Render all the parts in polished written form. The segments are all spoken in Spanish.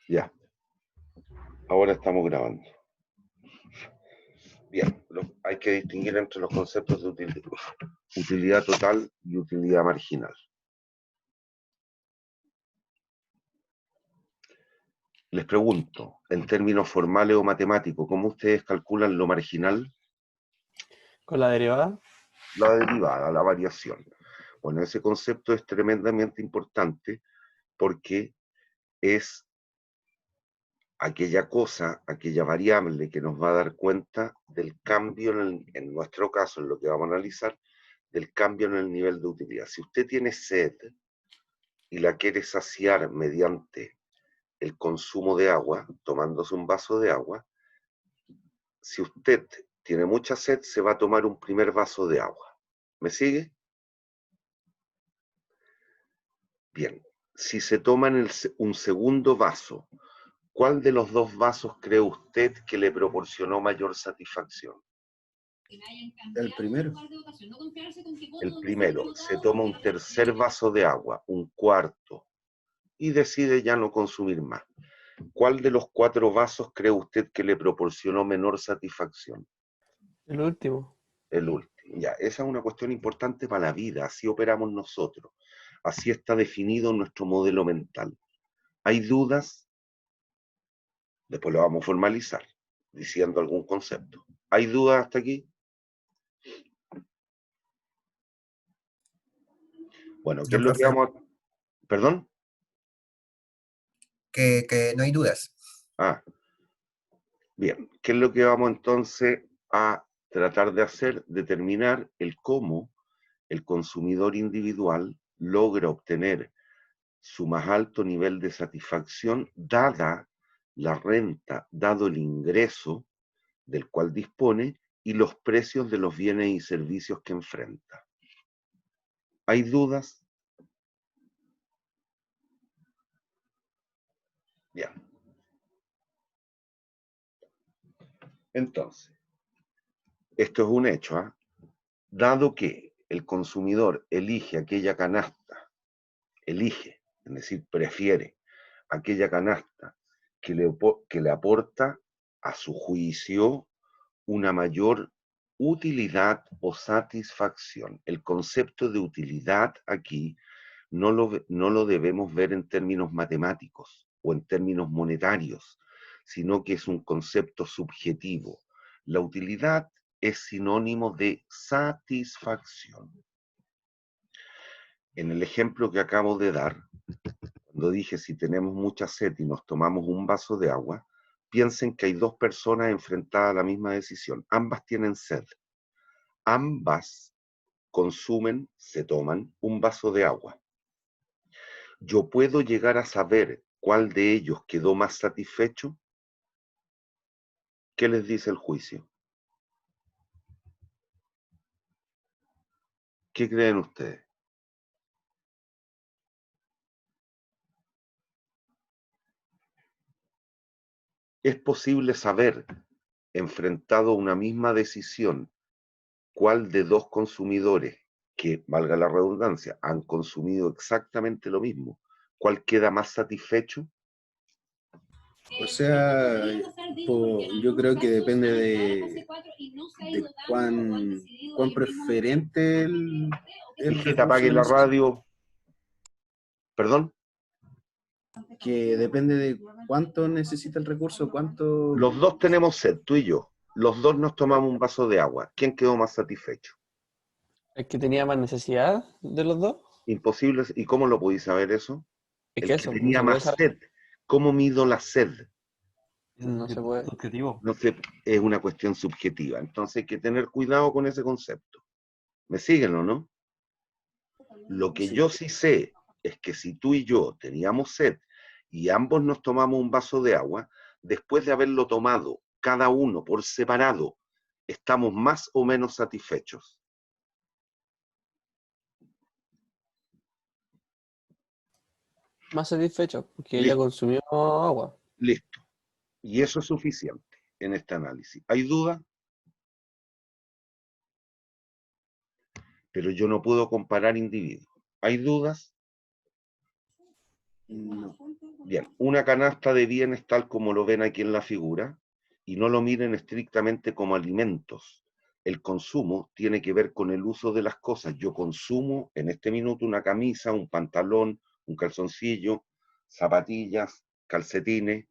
Ya, ahora estamos grabando. Bien, hay que distinguir entre los conceptos de utilidad total y utilidad marginal. Les pregunto, en términos formales o matemáticos, ¿cómo ustedes calculan lo marginal? ¿Con la derivada? La derivada, la variación. Bueno, ese concepto es tremendamente importante porque es aquella cosa, aquella variable que nos va a dar cuenta del cambio, en nuestro caso, en lo que vamos a analizar, del cambio en el nivel de utilidad. Si usted tiene sed y la quiere saciar mediante el consumo de agua, tomándose un vaso de agua, si usted tiene mucha sed, se va a tomar un primer vaso de agua. ¿Me sigue? Bien. Si se toman un segundo vaso, ¿cuál de los dos vasos cree usted que le proporcionó mayor satisfacción? El primero. El primero. Se toma un tercer vaso de agua, un cuarto, y decide ya no consumir más. ¿Cuál de los 4 vasos cree usted que le proporcionó menor satisfacción? El último. El último. Ya, esa es una cuestión importante para la vida. Así operamos nosotros. Así está definido nuestro modelo mental. ¿Hay dudas? Después lo vamos a formalizar, diciendo algún concepto. ¿Hay dudas hasta aquí? Bueno, ¿qué No, es lo que profe, vamos a... ¿Perdón? que no hay dudas. Ah, bien. ¿Qué es lo que vamos entonces a tratar de hacer? Determinar el cómo el consumidor individual logra obtener su más alto nivel de satisfacción dada la renta, dado el ingreso del cual dispone y los precios de los bienes y servicios que enfrenta. ¿Hay dudas? Bien. Entonces, esto es un hecho, ¿eh? Dado que el consumidor elige aquella canasta, es decir, prefiere aquella canasta que le aporta, a su juicio, una mayor utilidad o satisfacción. El concepto de utilidad aquí no lo debemos ver en términos matemáticos o en términos monetarios, sino que es un concepto subjetivo. La utilidad es sinónimo de satisfacción. En el ejemplo que acabo de dar, cuando dije si tenemos mucha sed y nos tomamos un vaso de agua, piensen que hay 2 personas enfrentadas a la misma decisión. Ambas tienen sed. Ambas consumen, se toman un vaso de agua. ¿Yo puedo llegar a saber cuál de ellos quedó más satisfecho? ¿Qué les dice el juicio? ¿Qué creen ustedes? ¿Es posible saber, enfrentado a una misma decisión, cuál de 2 consumidores, que, valga la redundancia, han consumido exactamente lo mismo, cuál queda más satisfecho? O sea, yo creo que depende de cuán preferente el Hijita, apague recurso la necesita. radio. ¿Perdón? Que depende de cuánto necesita el recurso, cuánto... Los 2 tenemos sed, tú y yo. Los 2 nos tomamos un vaso de agua. ¿Quién quedó más satisfecho? ¿El que tenía más necesidad de los dos? Imposible. ¿Y cómo lo podéis saber eso? Es El que que eso, no tenía se puede más saber. sed. ¿Cómo mido la sed? No se puede. Subjetivo. No sé, es una cuestión subjetiva. Entonces hay que tener cuidado con ese concepto. ¿Me siguen o no? Lo que Sí. yo sí sé es que si tú y yo teníamos sed y ambos nos tomamos un vaso de agua, después de haberlo tomado cada uno por separado, estamos más o menos satisfechos. Más satisfecho, porque ella Listo, consumió agua. listo. Y eso es suficiente en este análisis. ¿Hay duda? Pero yo no puedo comparar individuos. ¿Hay dudas? No. Bien, una canasta de bienes tal como lo ven aquí en la figura, y no lo miren estrictamente como alimentos. El consumo tiene que ver con el uso de las cosas. Yo consumo en este minuto una camisa, un pantalón, un calzoncillo, zapatillas, calcetines,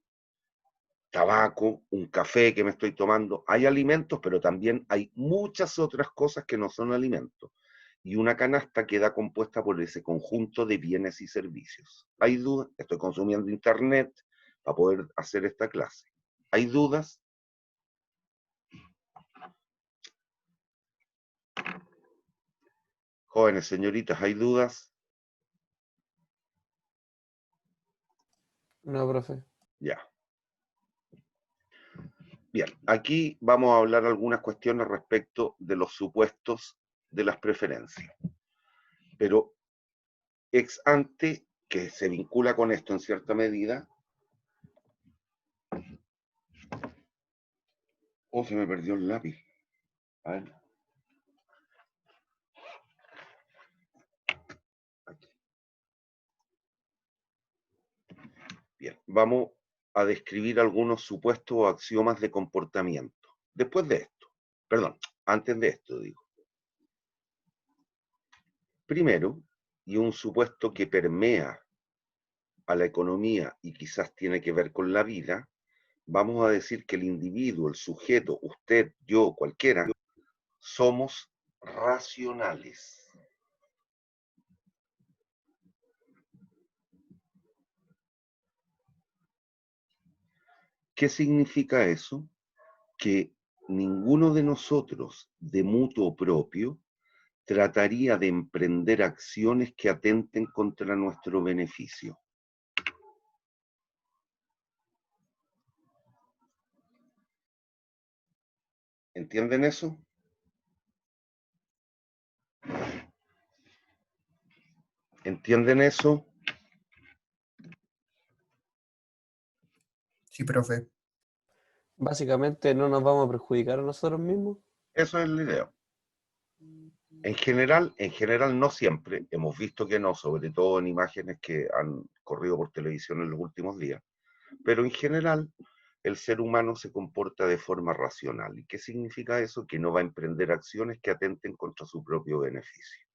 tabaco, un café que me estoy tomando. Hay alimentos, pero también hay muchas otras cosas que no son alimentos. Y una canasta queda compuesta por ese conjunto de bienes y servicios. ¿Hay dudas? Estoy consumiendo internet para poder hacer esta clase. ¿Hay dudas? Jóvenes, señoritas, ¿hay dudas? No, profe. Ya. Bien, aquí vamos a hablar algunas cuestiones respecto de los supuestos de las preferencias. Pero ex ante, que se vincula con esto en cierta medida. Oh, se me perdió el lápiz. A ver. Aquí. Bien, vamos a describir algunos supuestos o axiomas de comportamiento. Después de esto, perdón, antes de esto digo. Primero, y un supuesto que permea a la economía y quizás tiene que ver con la vida, vamos a decir que el individuo, el sujeto, usted, yo, cualquiera, somos racionales. ¿Qué significa eso? Que ninguno de nosotros, de mutuo propio, trataría de emprender acciones que atenten contra nuestro beneficio. ¿Entienden eso? ¿Entienden eso? Sí, profe. Básicamente no nos vamos a perjudicar a nosotros mismos. Eso es la idea. En general no siempre, hemos visto que no, sobre todo en imágenes que han corrido por televisión en los últimos días, pero en general el ser humano se comporta de forma racional. ¿Y qué significa eso? Que no va a emprender acciones que atenten contra su propio beneficio.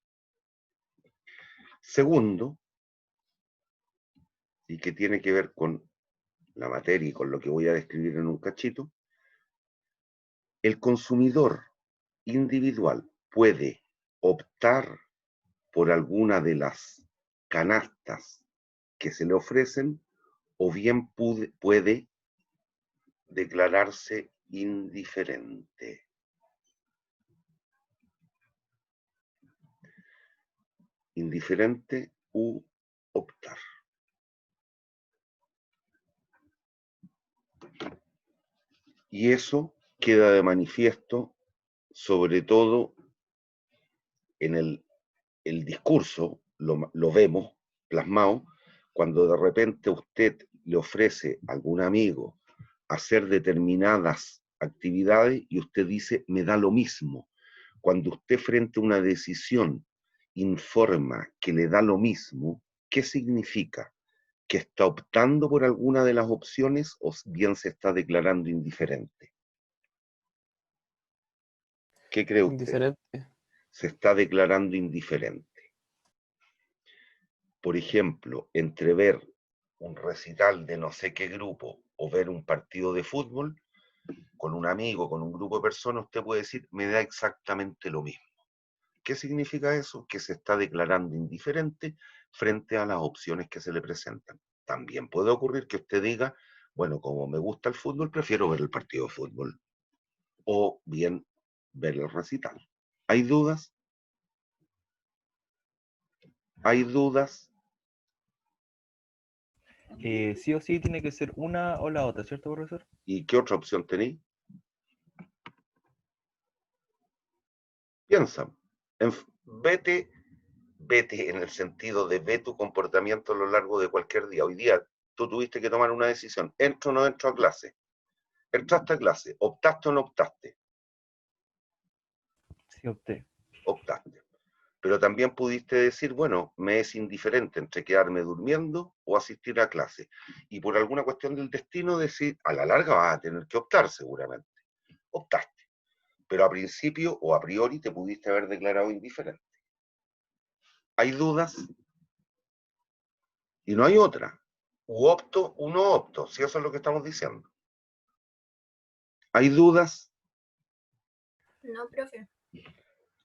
Segundo, y que tiene que ver con la materia y con lo que voy a describir en un cachito, el consumidor individual puede optar por alguna de las canastas que se le ofrecen o bien puede declararse indiferente. Indiferente u optar. Y eso queda de manifiesto, sobre todo en el discurso, lo vemos plasmado, cuando de repente usted le ofrece a algún amigo hacer determinadas actividades y usted dice, me da lo mismo. Cuando usted frente a una decisión informa que le da lo mismo, ¿qué significa? ¿Que está optando por alguna de las opciones o bien se está declarando indiferente? ¿Qué cree usted? Indiferente. Se está declarando indiferente. Por ejemplo, entre ver un recital de no sé qué grupo o ver un partido de fútbol, con un amigo, con un grupo de personas, usted puede decir, me da exactamente lo mismo. ¿Qué significa eso? Que se está declarando indiferente frente a las opciones que se le presentan. También puede ocurrir que usted diga, bueno, como me gusta el fútbol, prefiero ver el partido de fútbol. O bien ver el recital. ¿Hay dudas? ¿Hay dudas? Sí o sí tiene que ser una o la otra, ¿cierto, profesor? ¿Y qué otra opción tenéis? Piensa. Vete en el sentido de ve tu comportamiento a lo largo de cualquier día. Hoy día tú tuviste que tomar una decisión. ¿Entro o no entro a clase? ¿Entraste a clase? ¿Optaste o no optaste? Sí, opté. Optaste. Pero también pudiste decir, bueno, me es indiferente entre quedarme durmiendo o asistir a clase. Y por alguna cuestión del destino decir, a la larga vas a tener que optar seguramente. Optaste. Pero a principio o a priori te pudiste haber declarado indiferente. Hay dudas y no hay otra. U opto, u no opto, si eso es lo que estamos diciendo. ¿Hay dudas? No, profe.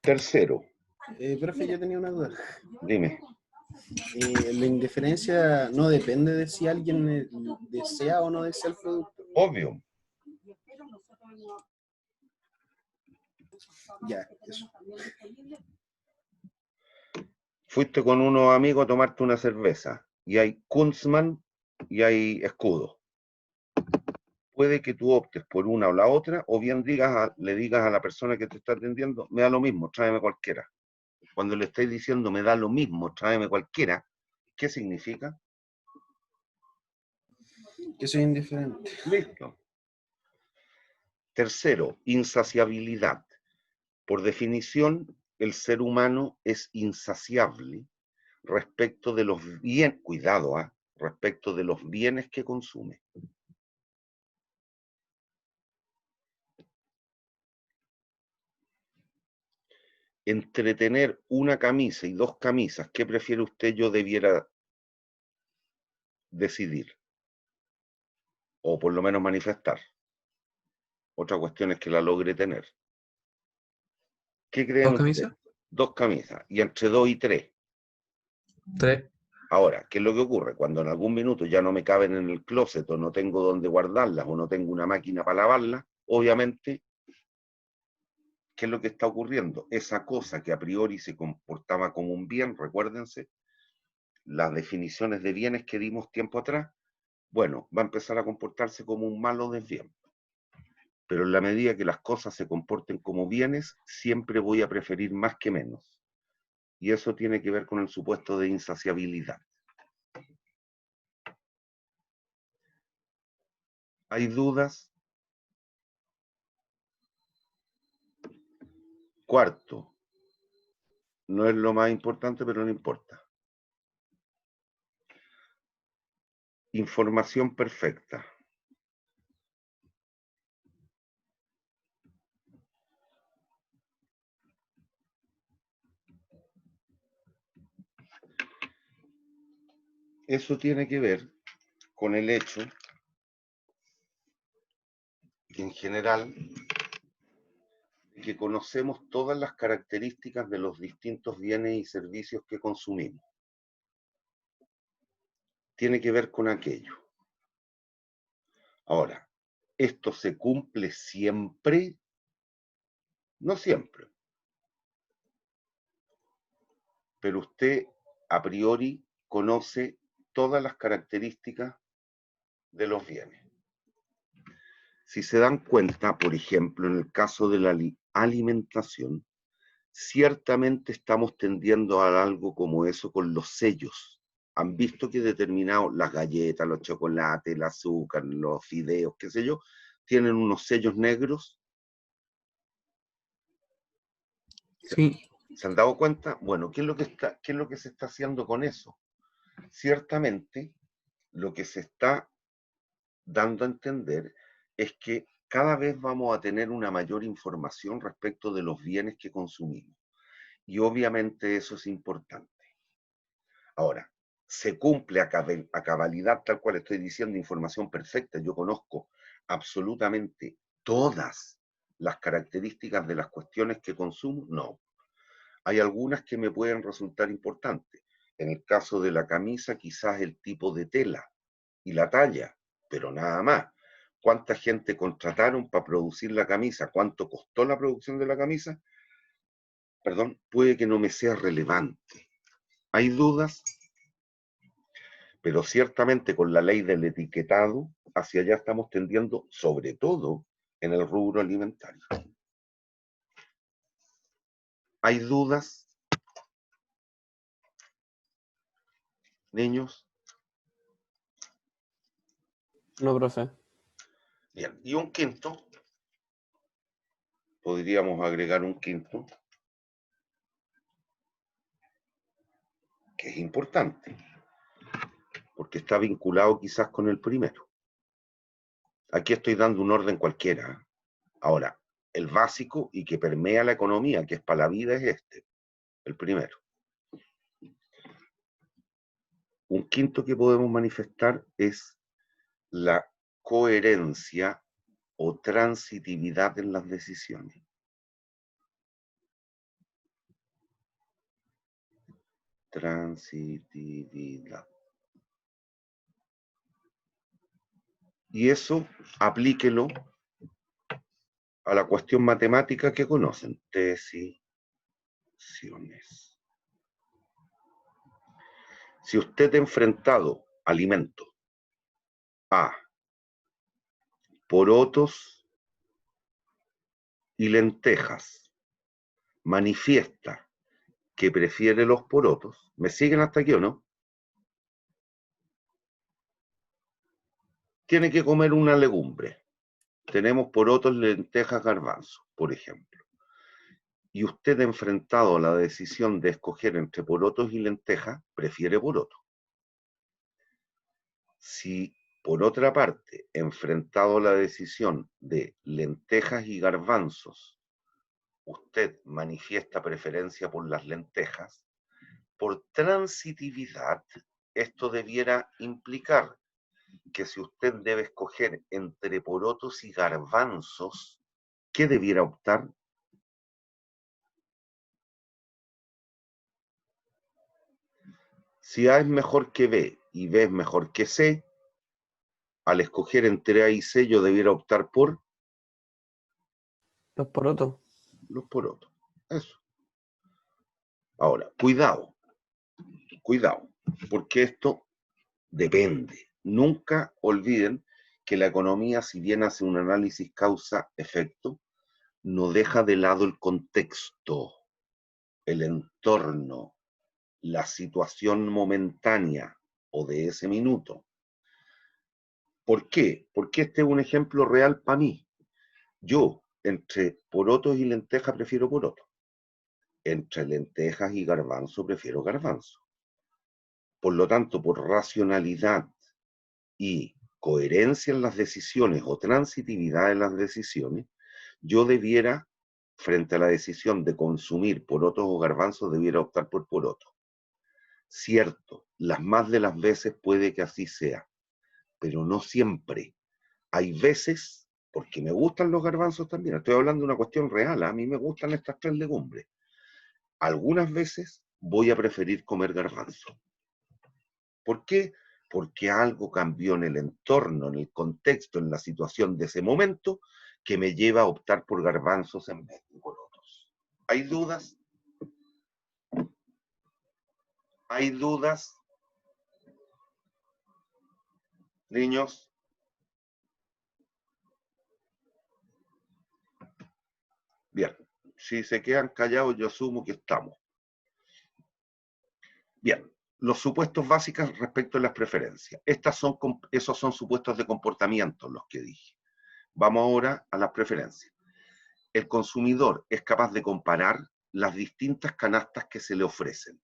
Tercero, Profe, yo tenía una duda. dime. La indiferencia no depende de si alguien desea o no desea el producto. Obvio. Ya, eso. Fuiste con unos amigos a tomarte una cerveza y hay Kunzman y hay Escudo. Puede que tú optes por una o la otra, o bien le digas a la persona que te está atendiendo, me da lo mismo, tráeme cualquiera. Cuando le estáis diciendo, me da lo mismo, tráeme cualquiera, ¿qué significa? Que soy indiferente. Listo. Tercero, insaciabilidad. Por definición, el ser humano es insaciable respecto de los bienes, cuidado, respecto de los bienes que consume. Entre tener una camisa y 2 camisas, ¿qué prefiere usted yo debiera decidir? O por lo menos manifestar. Otra cuestión es que la logre tener. ¿Qué creen ¿Dos ustedes? camisas? 2 camisas. Y entre 2 y 3. 3. Ahora, ¿qué es lo que ocurre? Cuando en algún minuto ya no me caben en el closet o no tengo dónde guardarlas o no tengo una máquina para lavarlas, obviamente, ¿qué es lo que está ocurriendo? Esa cosa que a priori se comportaba como un bien, recuérdense, las definiciones de bienes que dimos tiempo atrás, bueno, va a empezar a comportarse como un mal o desbien. Pero en la medida que las cosas se comporten como bienes, siempre voy a preferir más que menos. Y eso tiene que ver con el supuesto de insaciabilidad. ¿Hay dudas? Cuarto, no es lo más importante, pero no importa. Información perfecta. Eso tiene que ver con el hecho que en general que conocemos todas las características de los distintos bienes y servicios que consumimos. Tiene que ver con aquello. Ahora, ¿esto se cumple siempre? No siempre. Pero usted a priori conoce todas las características de los bienes. Si se dan cuenta, por ejemplo, en el caso de la alimentación, ciertamente estamos tendiendo a algo como eso con los sellos. Han visto que determinados, las galletas, los chocolates, el azúcar, los fideos, qué sé yo, tienen unos sellos negros. Sí. ¿Se han dado cuenta? Bueno, ¿qué es lo que se está haciendo con eso? Ciertamente, lo que se está dando a entender es que cada vez vamos a tener una mayor información respecto de los bienes que consumimos. Y obviamente eso es importante. Ahora, se cumple a cabalidad, tal cual estoy diciendo, información perfecta. Yo conozco absolutamente todas las características de las cuestiones que consumo. No. Hay algunas que me pueden resultar importantes. En el caso de la camisa, quizás el tipo de tela y la talla, pero nada más. ¿Cuánta gente contrataron para producir la camisa? ¿Cuánto costó la producción de la camisa? Perdón, puede que no me sea relevante. ¿Hay dudas? Pero ciertamente con la ley del etiquetado, hacia allá estamos tendiendo, sobre todo en el rubro alimentario. ¿Hay dudas, niños? No, profe. Bien, y un quinto, podríamos agregar un quinto, que es importante, porque está vinculado quizás con el primero. Aquí estoy dando un orden cualquiera. Ahora, el básico y que permea la economía, que es para la vida, es este, el primero. Un quinto que podemos manifestar es la coherencia o transitividad en las decisiones. Transitividad. Y eso aplíquelo a la cuestión matemática que conocen, decisiones. Si usted ha enfrentado alimentos a porotos y lentejas, manifiesta que prefiere los porotos, ¿me siguen hasta aquí o no? Tiene que comer una legumbre. Tenemos porotos, lentejas, garbanzos, por ejemplo. Y usted ha enfrentado la decisión de escoger entre porotos y lentejas, prefiere porotos. Si, por otra parte, enfrentado la decisión de lentejas y garbanzos, usted manifiesta preferencia por las lentejas, por transitividad, esto debiera implicar que si usted debe escoger entre porotos y garbanzos, ¿qué debiera optar? Si A es mejor que B y B es mejor que C, al escoger entre A y C yo debiera optar por Los porotos. los porotos. Eso. Ahora, cuidado, porque esto depende. Nunca olviden que la economía, si bien hace un análisis causa-efecto, no deja de lado el contexto, el entorno, la situación momentánea o de ese minuto. ¿Por qué? Porque este es un ejemplo real para mí. Yo, entre porotos y lentejas, prefiero porotos. Entre lentejas y garbanzo, prefiero garbanzo. Por lo tanto, por racionalidad y coherencia en las decisiones o transitividad en las decisiones, yo debiera, frente a la decisión de consumir porotos o garbanzos, debiera optar por porotos. Cierto, las más de las veces puede que así sea, pero no siempre. Hay veces, porque me gustan los garbanzos también, estoy hablando de una cuestión real, a mí me gustan estas tres legumbres. Algunas veces voy a preferir comer garbanzo. ¿Por qué? Porque algo cambió en el entorno, en el contexto, en la situación de ese momento, que me lleva a optar por garbanzos en vez de porotos. ¿Hay dudas? ¿Hay dudas? Niños. Bien, si se quedan callados, yo asumo que estamos. Bien, los supuestos básicos respecto a las preferencias. Esos son supuestos de comportamiento, los que dije. Vamos ahora a las preferencias. El consumidor es capaz de comparar las distintas canastas que se le ofrecen.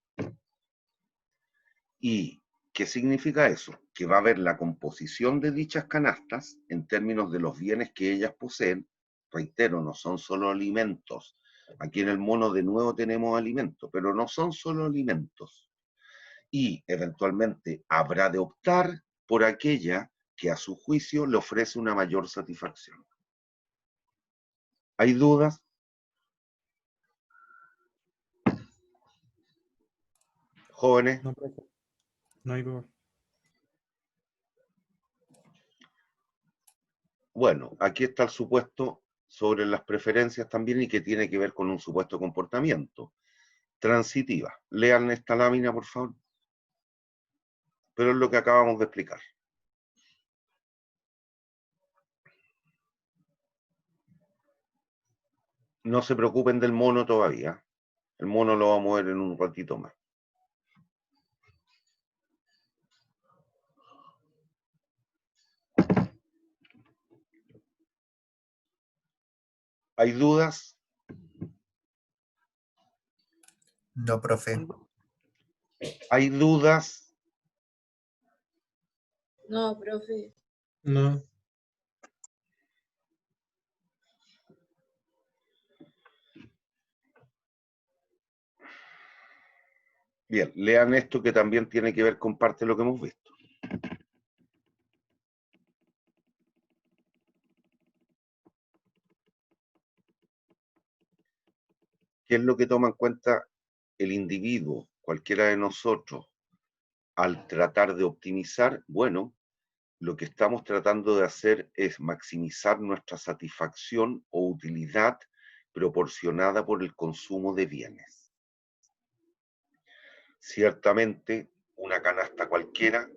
¿Y qué significa eso? Que va a ver la composición de dichas canastas en términos de los bienes que ellas poseen. Reitero, no son solo alimentos. Aquí en el mono de nuevo tenemos alimentos, pero no son solo alimentos. Y eventualmente habrá de optar por aquella que a su juicio le ofrece una mayor satisfacción. ¿Hay dudas? Jóvenes. No, profe. No hay duda. Bueno, aquí está el supuesto sobre las preferencias también y que tiene que ver con un supuesto comportamiento. Transitiva. Lean esta lámina, por favor. Pero es lo que acabamos de explicar. No se preocupen del mono todavía. El mono lo vamos a ver en un ratito más. ¿Hay dudas? No, profe. ¿Hay dudas? No, profe. No. Bien, lean esto que también tiene que ver con parte de lo que hemos visto. ¿Qué es lo que toma en cuenta el individuo, cualquiera de nosotros, al tratar de optimizar? Bueno, lo que estamos tratando de hacer es maximizar nuestra satisfacción o utilidad proporcionada por el consumo de bienes. Ciertamente, una canasta cualquiera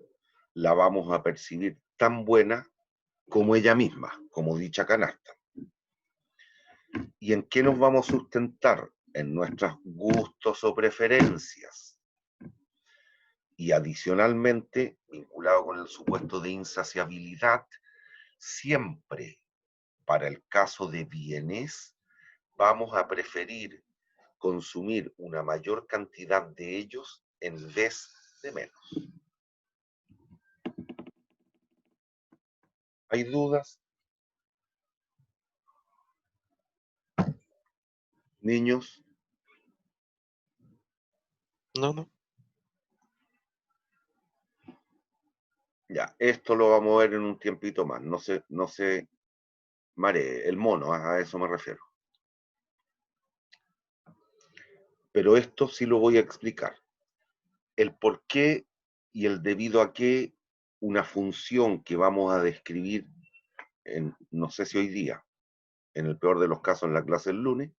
la vamos a percibir tan buena como ella misma, como dicha canasta. ¿Y en qué nos vamos a sustentar? En nuestros gustos o preferencias. Y adicionalmente, vinculado con el supuesto de insaciabilidad, siempre, para el caso de bienes, vamos a preferir consumir una mayor cantidad de ellos en vez de menos. ¿Hay dudas? Niños, No. ya, esto lo vamos a ver en un tiempito más. No se maree, el mono, a eso me refiero. Pero esto sí lo voy a explicar. El por qué y el debido a qué una función que vamos a describir, no sé si hoy día, en el peor de los casos en la clase del lunes,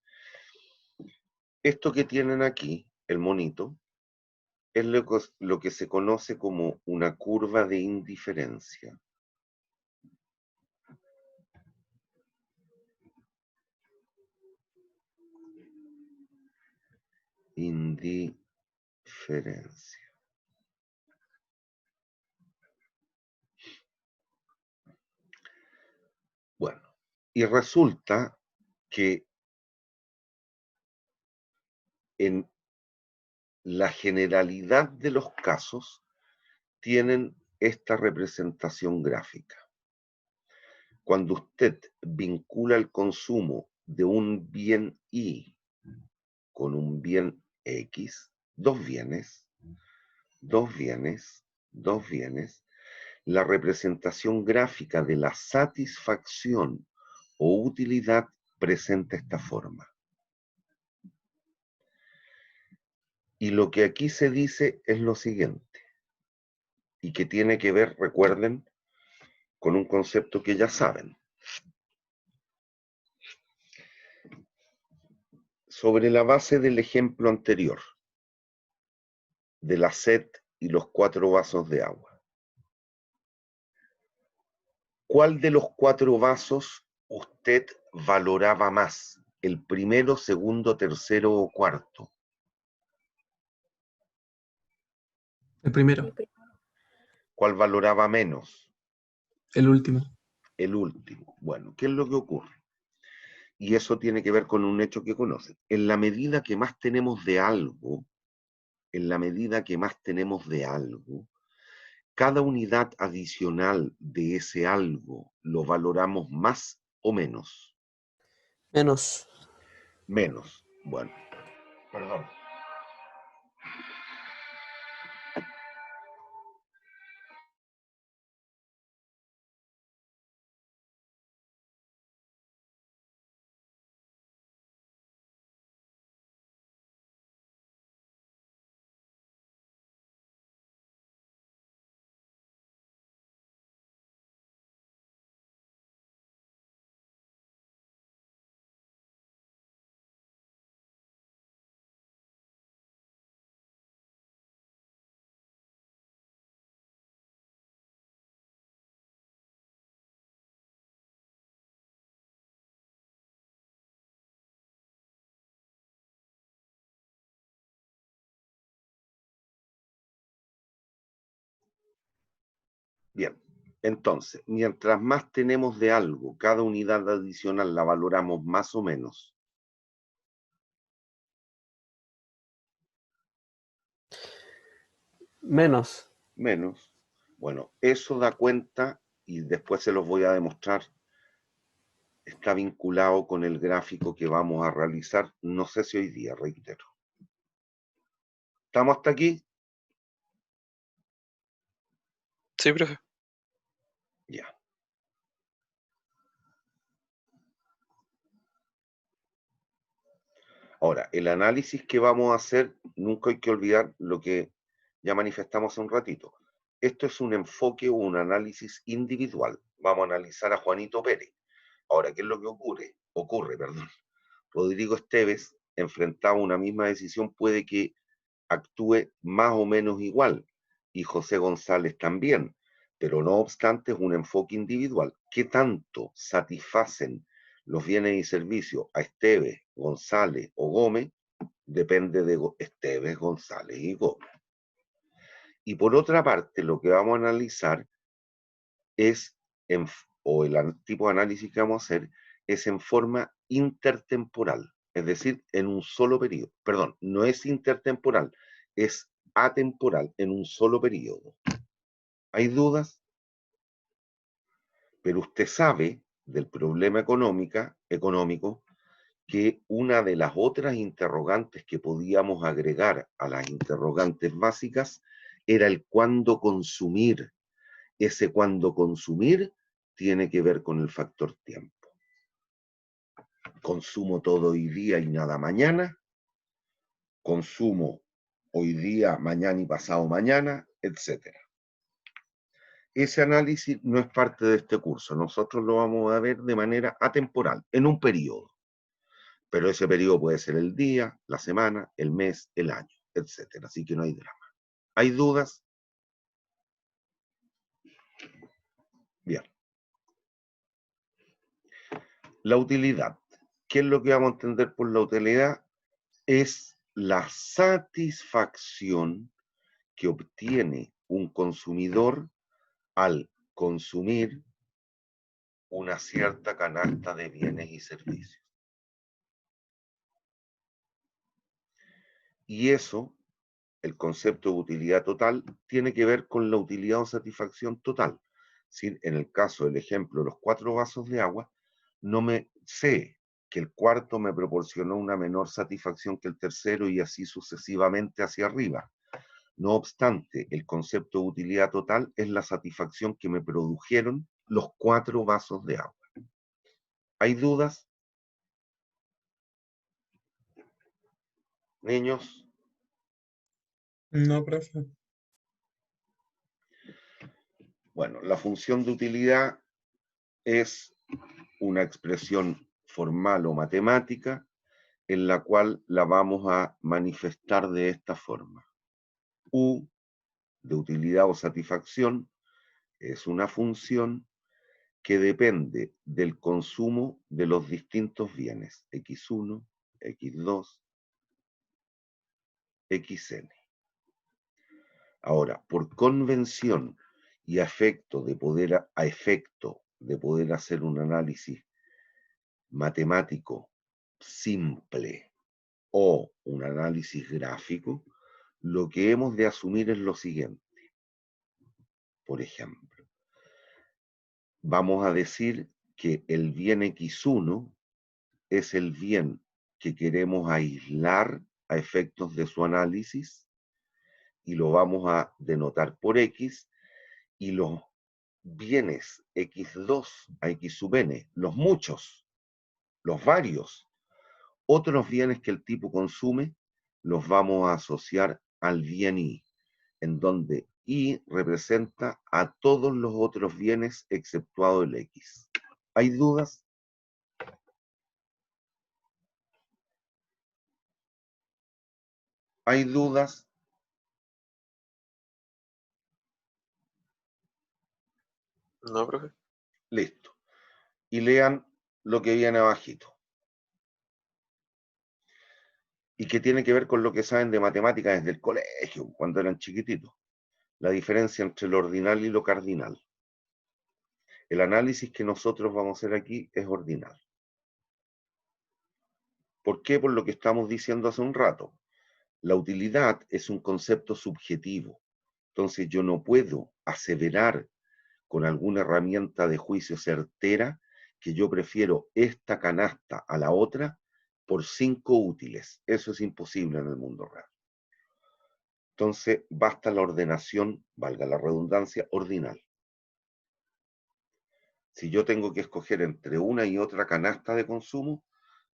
esto que tienen aquí, el monito, es lo que se conoce como una curva de indiferencia. Indiferencia. Bueno, y resulta que en la generalidad de los casos tienen esta representación gráfica. Cuando usted vincula el consumo de un bien Y con un bien X, dos bienes, la representación gráfica de la satisfacción o utilidad presenta esta forma. Y lo que aquí se dice es lo siguiente, y que tiene que ver, recuerden, con un concepto que ya saben. Sobre la base del ejemplo anterior, de la sed y los 4 vasos de agua, ¿cuál de los 4 vasos usted valoraba más? ¿El primero, segundo, tercero o cuarto? El primero. ¿Cuál valoraba menos? El último. El último. Bueno, ¿qué es lo que ocurre? Y eso tiene que ver con un hecho que conocen. En la medida que más tenemos de algo, cada unidad adicional de ese algo lo valoramos más o menos. Menos. Menos. Bueno, perdón. Bien, entonces, mientras más tenemos de algo, cada unidad adicional la valoramos más o menos. Menos. menos. Bueno, eso da cuenta, y después se los voy a demostrar, está vinculado con el gráfico que vamos a realizar, no sé si hoy día, reitero. ¿Estamos hasta aquí? Sí, profe. Ya. Ahora, el análisis que vamos a hacer, nunca hay que olvidar lo que ya manifestamos hace un ratito. Esto es un enfoque o un análisis individual. Vamos a analizar a Juanito Pérez. Ahora, ¿qué es lo que ocurre? Perdón. Rodrigo Esteves, enfrentado a una misma decisión, puede que actúe más o menos igual, y José González también, pero no obstante es un enfoque individual. ¿Qué tanto satisfacen los bienes y servicios a Esteves, González o Gómez? Depende de Esteves, González y Gómez. Y por otra parte, lo que vamos a analizar es, o el tipo de análisis que vamos a hacer, es en forma intertemporal, es decir, en un solo periodo. Perdón, no es intertemporal, es atemporal, en un solo periodo. ¿Hay dudas? Pero usted sabe del problema económico que una de las otras interrogantes que podíamos agregar a las interrogantes básicas era el cuándo consumir. Ese cuándo consumir tiene que ver con el factor tiempo. Consumo todo hoy día y nada mañana. Consumo hoy día, mañana y pasado mañana, etc. Ese análisis no es parte de este curso. Nosotros lo vamos a ver de manera atemporal, en un periodo. Pero ese periodo puede ser el día, la semana, el mes, el año, etc. Así que no hay drama. ¿Hay dudas? Bien. La utilidad. ¿Qué es lo que vamos a entender por la utilidad? Es la satisfacción que obtiene un consumidor al consumir una cierta canasta de bienes y servicios. Y eso, el concepto de utilidad total, tiene que ver con la utilidad o satisfacción total. Si en el caso del ejemplo, los 4 vasos de agua, no me sé que el cuarto me proporcionó una menor satisfacción que el tercero y así sucesivamente hacia arriba. No obstante, el concepto de utilidad total es la satisfacción que me produjeron los 4 vasos de agua. ¿Hay dudas? Niños. No, profe. Bueno, la función de utilidad es una expresión formal o matemática en la cual la vamos a manifestar de esta forma. U de utilidad o satisfacción es una función que depende del consumo de los distintos bienes, X1, X2, XN. Ahora, por convención y a efecto de poder hacer un análisis matemático simple o un análisis gráfico, lo que hemos de asumir es lo siguiente. Por ejemplo, vamos a decir que el bien X1 es el bien que queremos aislar a efectos de su análisis y lo vamos a denotar por X, y los bienes X2 a X sub n, los muchos, los varios, otros bienes que el tipo consume, los vamos a asociar al bien Y, en donde Y representa a todos los otros bienes exceptuado el X. ¿Hay dudas? ¿Hay dudas? No, profe. Listo. Y lean lo que viene abajito. Y que tiene que ver con lo que saben de matemáticas desde el colegio, cuando eran chiquititos. La diferencia entre lo ordinal y lo cardinal. El análisis que nosotros vamos a hacer aquí es ordinal. ¿Por qué? Por lo que estamos diciendo hace un rato. La utilidad es un concepto subjetivo. Entonces yo no puedo aseverar con alguna herramienta de juicio certera que yo prefiero esta canasta a la otra por 5 útiles. Eso es imposible en el mundo real. Entonces basta la ordenación, valga la redundancia, ordinal. Si yo tengo que escoger entre una y otra canasta de consumo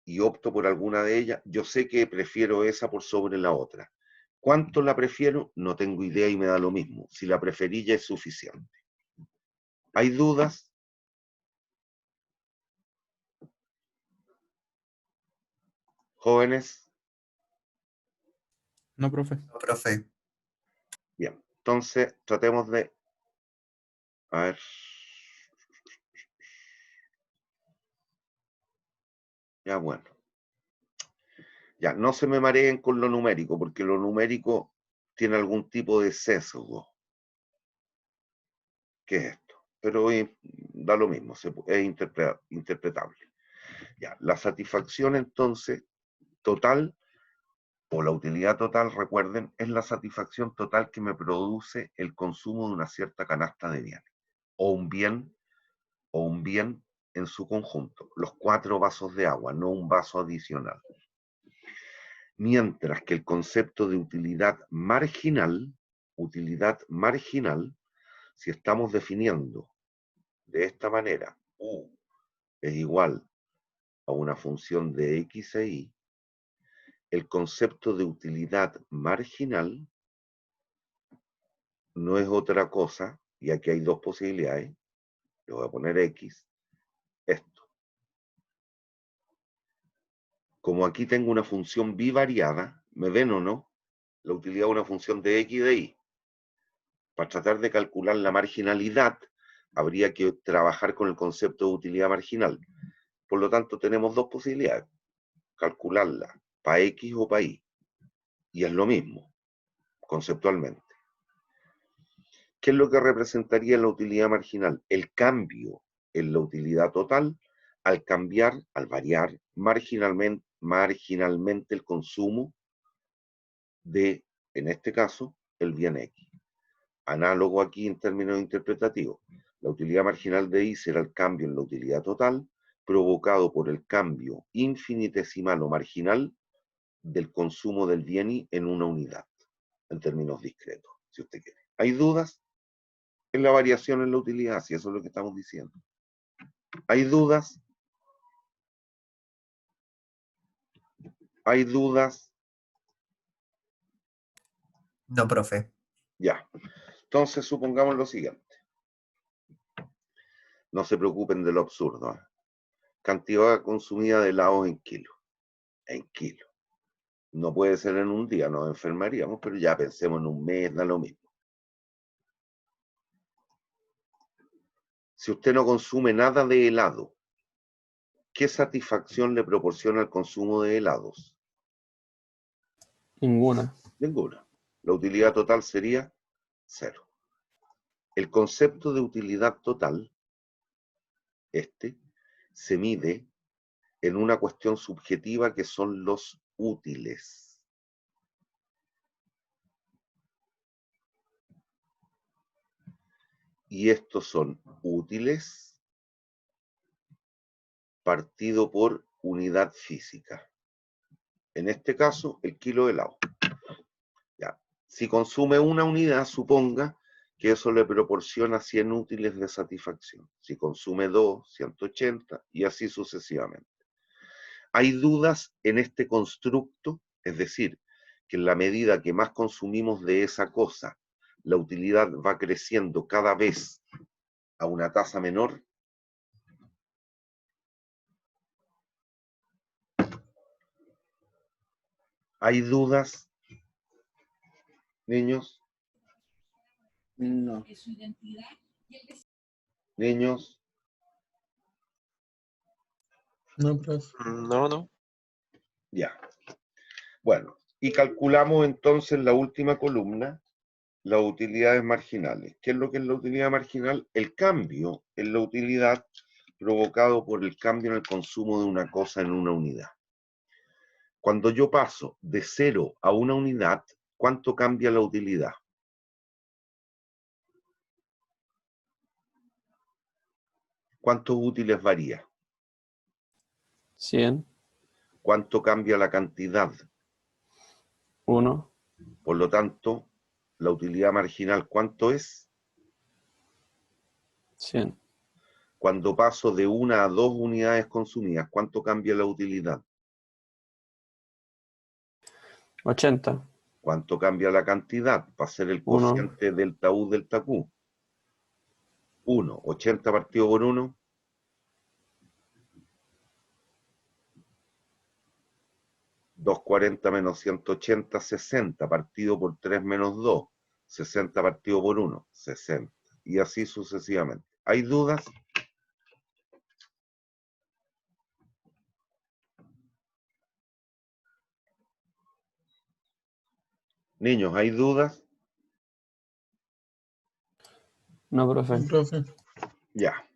y opto por alguna de ellas, yo sé que prefiero esa por sobre la otra. ¿Cuánto la prefiero? No tengo idea y me da lo mismo. Si la preferilla es suficiente. ¿Hay dudas? ¿Jóvenes? No, profe. No, profe. Bien, entonces tratemos de... A ver... Ya, bueno. Ya, no se me mareen con lo numérico, porque lo numérico tiene algún tipo de sesgo. ¿Qué es esto? Pero da lo mismo, es interpretable. Ya, la satisfacción entonces total, o la utilidad total, recuerden, es la satisfacción total que me produce el consumo de una cierta canasta de bienes, o un bien en su conjunto, los 4 vasos de agua, no un vaso adicional. Mientras que el concepto de utilidad marginal, si estamos definiendo de esta manera, U es igual a una función de X e Y, el concepto de utilidad marginal no es otra cosa, y aquí hay 2 posibilidades, le voy a poner X, esto. Como aquí tengo una función bivariada, ¿me ven o no? La utilidad de una función de X y de Y. Para tratar de calcular la marginalidad, habría que trabajar con el concepto de utilidad marginal. Por lo tanto, tenemos 2 posibilidades. Calcularla para X o para Y. Y es lo mismo, conceptualmente. ¿Qué es lo que representaría la utilidad marginal? El cambio en la utilidad total al variar marginalmente el consumo de, en este caso, el bien X. Análogo aquí en términos interpretativos. La utilidad marginal de Y será el cambio en la utilidad total provocado por el cambio infinitesimal o marginal del consumo del bien Y en una unidad, en términos discretos, si usted quiere. ¿Hay dudas en la variación en la utilidad? Si eso es lo que estamos diciendo. ¿Hay dudas? ¿Hay dudas? No, profe. Ya. Entonces supongamos lo siguiente. No se preocupen de lo absurdo, ¿eh? Cantidad consumida de helados en kilos. En kilos. No puede ser en un día, nos enfermaríamos, pero ya pensemos en un mes, da lo mismo. Si usted no consume nada de helado, ¿qué satisfacción le proporciona el consumo de helados? Ninguna. Ninguna. La utilidad total sería 0. El concepto de utilidad total, se mide en una cuestión subjetiva que son los útiles. Y estos son útiles partido por unidad física. En este caso, el kilo de helado. Ya. Si consume una unidad, suponga que eso le proporciona 100 útiles de satisfacción. Si consume 2, 180 y así sucesivamente. ¿Hay dudas en este constructo? Es decir, que en la medida que más consumimos de esa cosa, la utilidad va creciendo cada vez a una tasa menor. ¿Hay dudas, niños? No. Niños, No, profe. No, no. ya. Bueno, y calculamos entonces la última columna, las utilidades marginales. ¿Qué es lo que es la utilidad marginal? El cambio en la utilidad provocado por el cambio en el consumo de una cosa en una unidad. Cuando yo paso de 0 a una unidad, ¿cuánto cambia la utilidad? ¿Cuántos útiles varía? 100, ¿Cuánto cambia la cantidad? 1, Por lo tanto, la utilidad marginal, ¿cuánto es? 100, Cuando paso de 1 a 2 unidades consumidas, ¿cuánto cambia la utilidad? 80, ¿Cuánto cambia la cantidad? Va a ser el 1, cociente delta U delta Q. 1. 80 partido por 1. 240 menos 180, 60 partido por 3 menos 2. 60 partido por 1, 60. Y así sucesivamente. ¿Hay dudas? Niños, ¿hay dudas? no, profe. No, profe. Ya.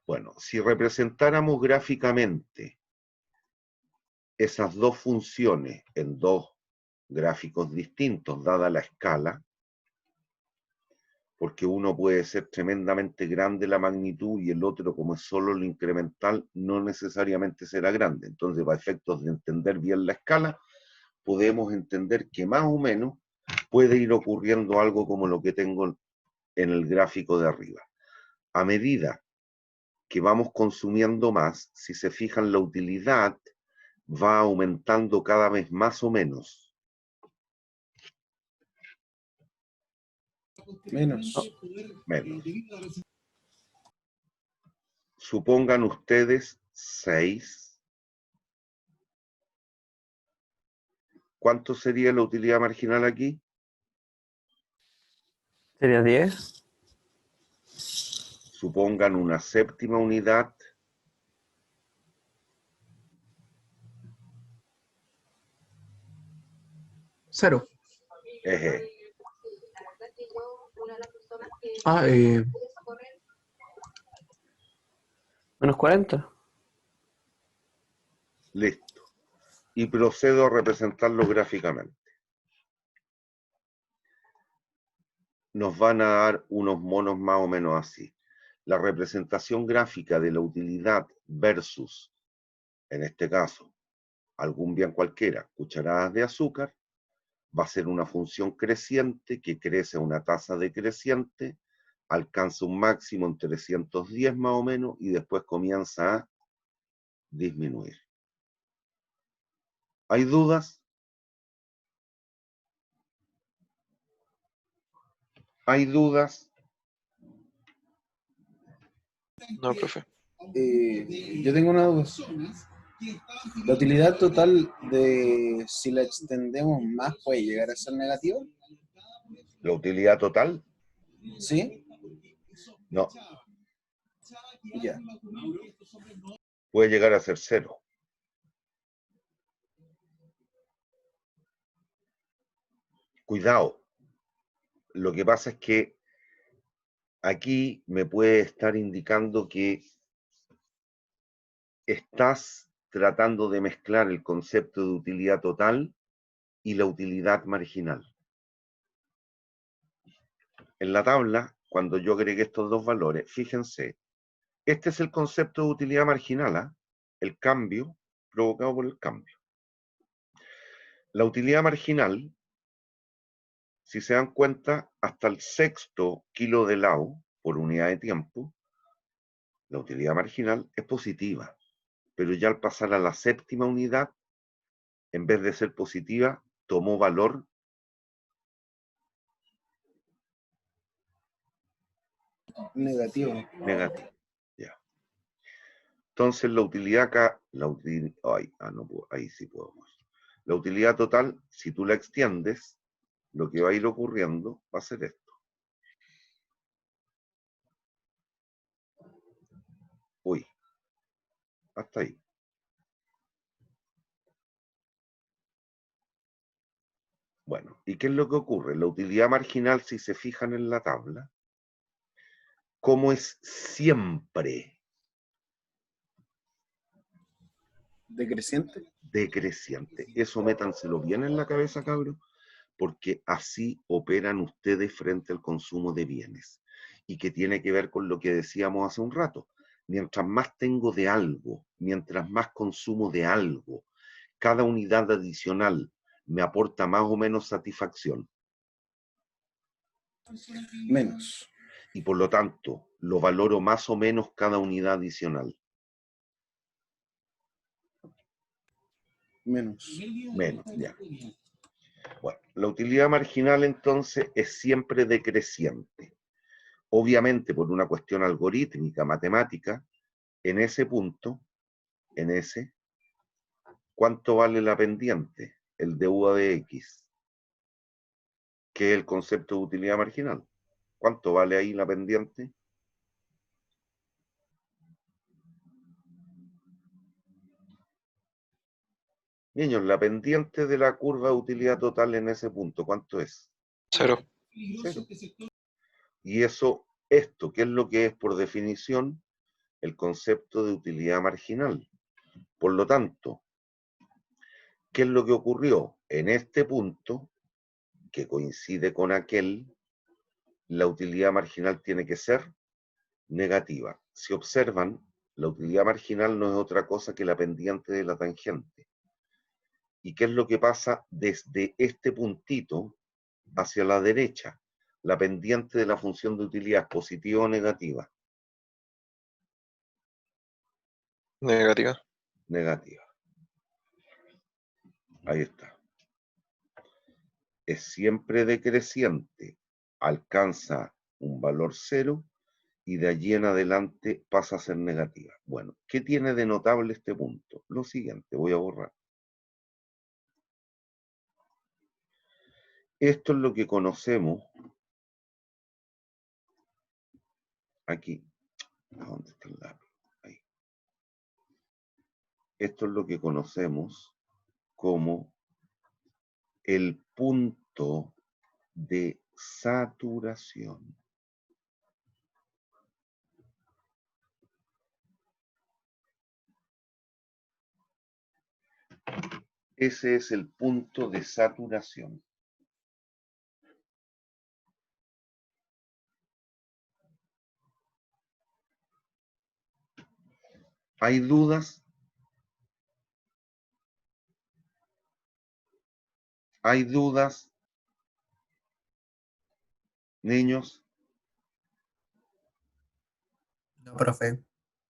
Bueno, si representáramos gráficamente esas dos funciones en dos gráficos distintos, dada la escala, porque uno puede ser tremendamente grande la magnitud y el otro, como es solo lo incremental, no necesariamente será grande. Entonces, para efectos de entender bien la escala, podemos entender que más o menos puede ir ocurriendo algo como lo que tengo en el gráfico de arriba. A medida que vamos consumiendo más, si se fijan, la utilidad va aumentando cada vez más o menos. Menos. Menos. Supongan ustedes 6. ¿Cuánto sería la utilidad marginal aquí? Sería 10, Supongan una séptima unidad. Cero. Eje. Ah, menos 40. Listo. Y procedo a representarlo gráficamente. Nos van a dar unos monos más o menos así. La representación gráfica de la utilidad versus, en este caso, algún bien cualquiera, cucharadas de azúcar, va a ser una función creciente que crece a una tasa decreciente, alcanza un máximo en 310 más o menos y después comienza a disminuir. ¿Hay dudas? ¿Hay dudas? No, profe. Yo tengo una duda. ¿La utilidad total de si la extendemos más puede llegar a ser negativa? ¿La utilidad total? ¿Sí? No, Ya. puede llegar a ser 0. Cuidado. Lo que pasa es que aquí me puede estar indicando que estás tratando de mezclar el concepto de utilidad total y la utilidad marginal. En la tabla, cuando yo agregué estos dos valores, fíjense, este es el concepto de utilidad marginal, ¿eh? El cambio provocado por el cambio. La utilidad marginal, si se dan cuenta, hasta el 6º kilo de helado por unidad de tiempo, la utilidad marginal es positiva, pero ya al pasar a la 7ª unidad, en vez de ser positiva, tomó valor Negativo. negativo. Ya. Entonces la utilidad acá, ahí sí podemos. La utilidad total, si tú la extiendes, lo que va a ir ocurriendo va a ser esto. Uy, hasta ahí. Bueno, ¿y qué es lo que ocurre? La utilidad marginal, si se fijan en la tabla, como es siempre ¿Decreciente? decreciente. Eso métanselo bien en la cabeza, cabros, porque así operan ustedes frente al consumo de bienes, y que tiene que ver con lo que decíamos hace un rato. Mientras más tengo de algo, mientras más consumo de algo, cada unidad adicional me aporta más o menos satisfacción. Menos. Y por lo tanto, lo valoro más o menos cada unidad adicional. Menos. Menos, ya. Bueno, la utilidad marginal entonces es siempre decreciente. Obviamente, por una cuestión algorítmica, matemática, en ese punto, ¿cuánto vale la pendiente? El de U de X, que es el concepto de utilidad marginal. ¿Cuánto vale ahí la pendiente? Niños, la pendiente de la curva de utilidad total en ese punto, ¿cuánto es? 0. 0. Y esto, ¿qué es lo que es por definición? El concepto de utilidad marginal. Por lo tanto, ¿qué es lo que ocurrió? En este punto, que coincide con aquel, la utilidad marginal tiene que ser negativa. Si observan, la utilidad marginal no es otra cosa que la pendiente de la tangente. ¿Y qué es lo que pasa desde este puntito hacia la derecha? La pendiente de la función de utilidad, ¿es positiva o negativa? Negativa. Negativa. Ahí está. Es siempre decreciente, alcanza un valor 0 y de allí en adelante pasa a ser negativa. Bueno, ¿qué tiene de notable este punto? Lo siguiente, voy a borrar. Esto es lo que conocemos aquí. ¿Dónde está el lápiz? Ahí. Esto es lo que conocemos como el punto de saturación. Ese es el punto de saturación. ¿Hay dudas? ¿Hay dudas? Niños, No, profe.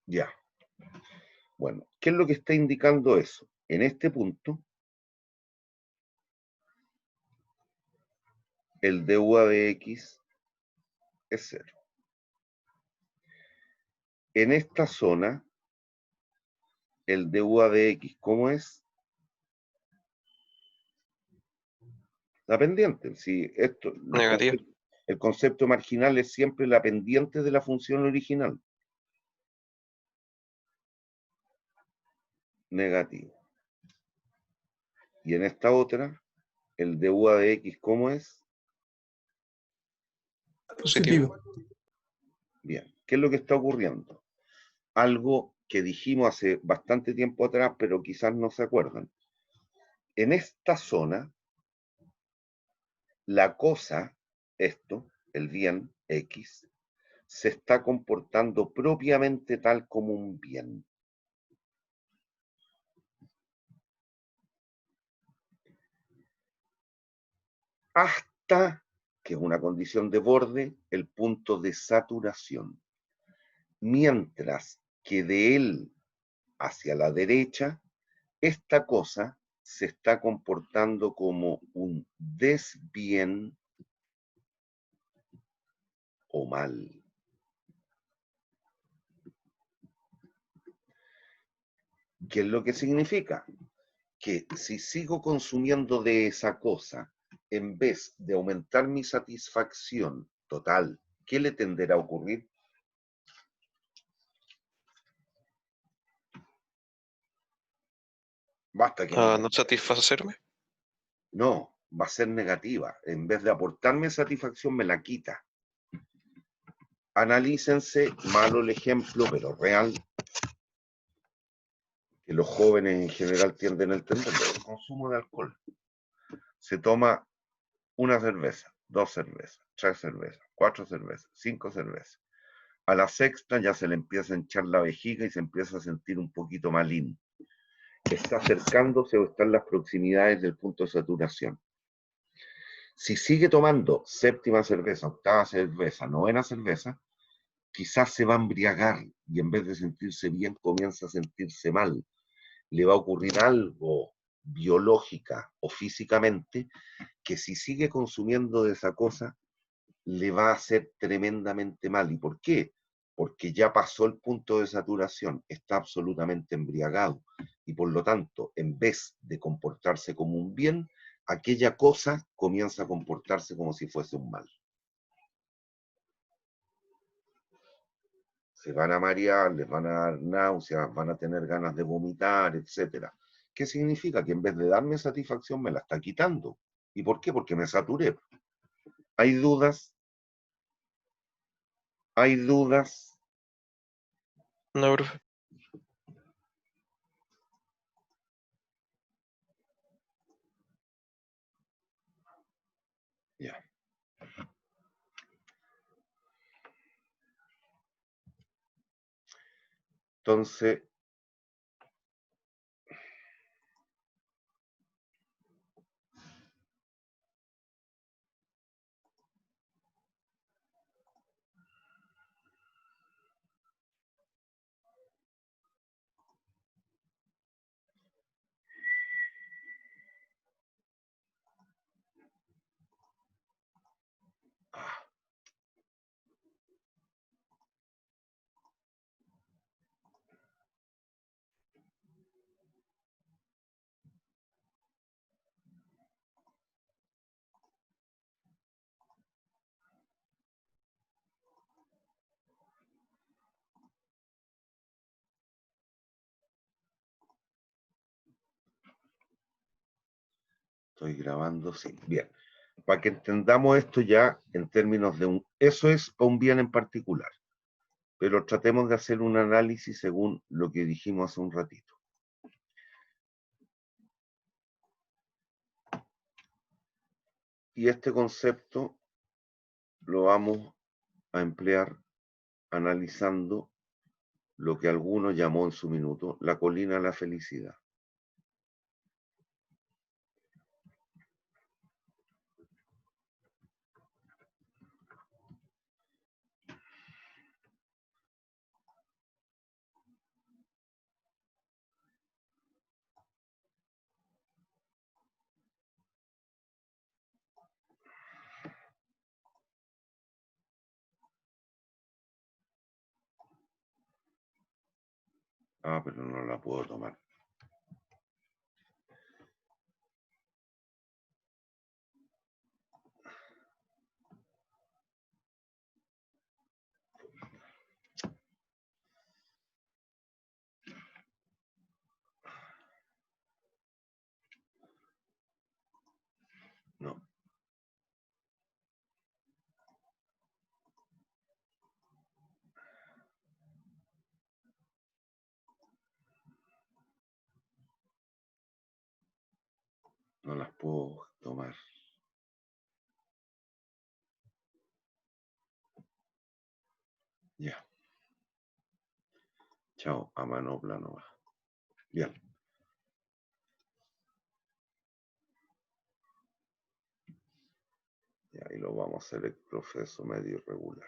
ya. Bueno, ¿qué es lo que está indicando eso? En este punto, el du de x es 0. En esta zona, el du de x, ¿cómo es? La pendiente. Sí, esto, Negativa. el concepto marginal es siempre la pendiente de la función original. Negativo. Y en esta otra, el du de x, ¿cómo es? Positivo. Bien. ¿Qué es lo que está ocurriendo? Algo que dijimos hace bastante tiempo atrás, pero quizás no se acuerdan. En esta zona, la cosa, esto, el bien, X, se está comportando propiamente tal como un bien. Hasta, que es una condición de borde, el punto de saturación. Mientras que de él hacia la derecha, esta cosa se está comportando como un desbien o mal. ¿Qué es lo que significa? Que si sigo consumiendo de esa cosa, en vez de aumentar mi satisfacción total, ¿qué le tenderá a ocurrir? Basta que ¿A no satisfacerme? no, va a ser negativa. En vez de aportarme satisfacción, me la quita. Analícense, malo el ejemplo, pero real, que los jóvenes en general tienden a entender, el consumo de alcohol. Se toma una cerveza, 2 cervezas, 3 cervezas, 4 cervezas, 5 cervezas. A la sexta ya se le empieza a hinchar la vejiga y se empieza a sentir un poquito malín. Está acercándose o está en las proximidades del punto de saturación. Si sigue tomando séptima cerveza, octava cerveza, novena cerveza, quizás se va a embriagar y en vez de sentirse bien comienza a sentirse mal. Le va a ocurrir algo biológica o físicamente que si sigue consumiendo de esa cosa le va a hacer tremendamente mal. ¿Y por qué? Porque ya pasó el punto de saturación, está absolutamente embriagado y por lo tanto, en vez de comportarse como un bien, aquella cosa comienza a comportarse como si fuese un mal. Se van a marear, les van a dar náuseas, van a tener ganas de vomitar, etc. ¿Qué significa? Que en vez de darme satisfacción me la está quitando. ¿Y por qué? Porque me saturé. ¿Hay dudas? ¿Hay dudas? No, profe. Ya. Entonces, estoy grabando, sí. Bien. Para que entendamos esto ya en términos de un... Eso es para un bien en particular. Pero tratemos de hacer un análisis según lo que dijimos hace un ratito. Y este concepto lo vamos a emplear analizando lo que alguno llamó en su minuto la colina de la felicidad. Ah, pero no la puedo tomar. No. No las puedo tomar. Ya. Chao, a manopla nomás. Bien. Y ahí lo vamos a hacer el proceso medio irregular.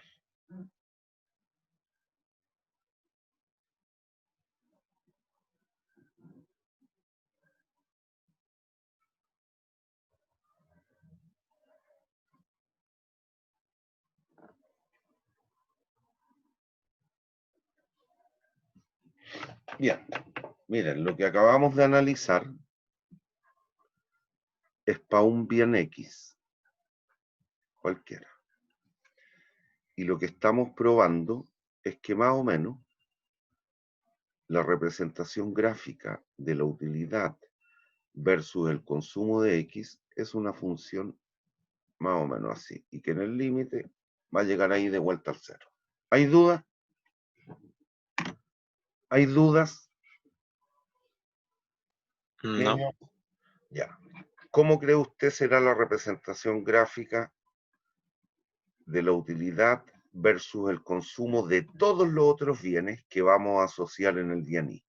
Bien. Miren, lo que acabamos de analizar es para un bien X, cualquiera. Y lo que estamos probando es que más o menos la representación gráfica de la utilidad versus el consumo de X es una función más o menos así. Y que en el límite va a llegar ahí de vuelta al cero. ¿Hay dudas? ¿Hay dudas? No. Genio. Ya. ¿Cómo cree usted será la representación gráfica de la utilidad versus el consumo de todos los otros bienes que vamos a asociar en el bien I?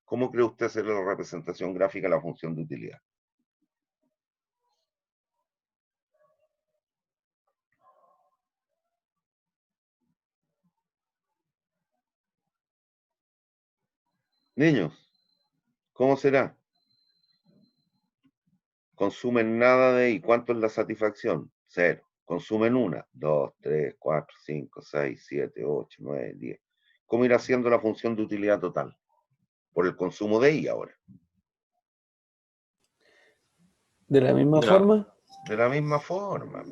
¿Cómo cree usted será la representación gráfica de la función de utilidad? Niños, ¿cómo será? Consumen nada de I. ¿Cuánto es la satisfacción? 0. Consumen 1, 2, 3, 4, 5, 6, 7, 8, 9, 10. ¿Cómo irá siendo la función de utilidad total? Por el consumo de I ahora. De la misma Ya. forma, De la misma forma.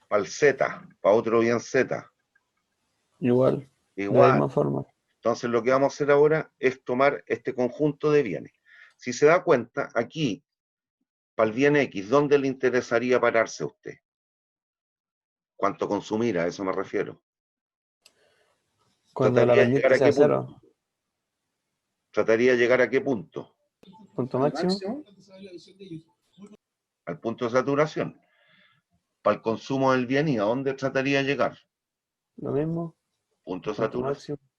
Para el Z, para otro bien Z. igual. De la Igual. misma forma. Entonces lo que vamos a hacer ahora es tomar este conjunto de bienes. Si se da cuenta, aquí, para el bien X, ¿dónde le interesaría pararse a usted? ¿Cuánto consumir? A eso me refiero. Cuando la ¿Trataría de llegar pendiente a qué sea cero. punto? ¿Trataría de llegar a qué punto? Punto Al máximo. Al punto de saturación. Para el consumo del bien, ¿y a dónde trataría de llegar? Lo mismo. Punto de Punto saturación. máximo.